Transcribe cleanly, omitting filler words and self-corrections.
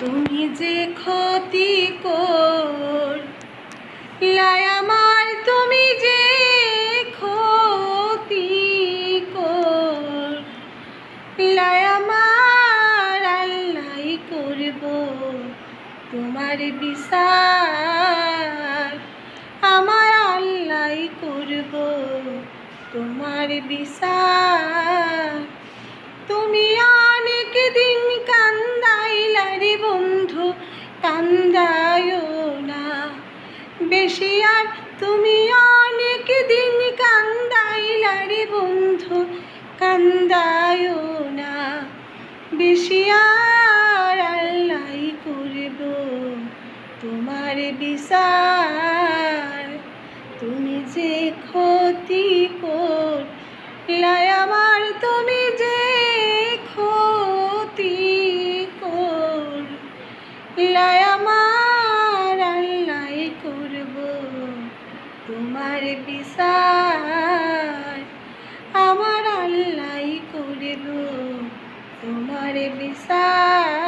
তুমি যে ক্ষতি কর লাই আমার, তুমি যে ক্ষতি কর লাই আমার, আল্লাহ করব তোমার বিচার, আমার আল্লাহ করব তোমার বিচার। তুমি অনেক দিন কান্দাইলা রে বন্ধু, কান্দায়ো না বেশি আর। তুমি অনেক দিন কান্দাইলা রে বন্ধু, কান্দায়ো না বেশি আর, আল্লাহ করব তোমার বিচার। তুমি যে ক্ষতি কর লাই আমার, তুমি যে ক্ষতি কর লাই আমার, আল্লাহ করব তোমার বিচার, আমার আল্লাহ করব তোমার বিচার।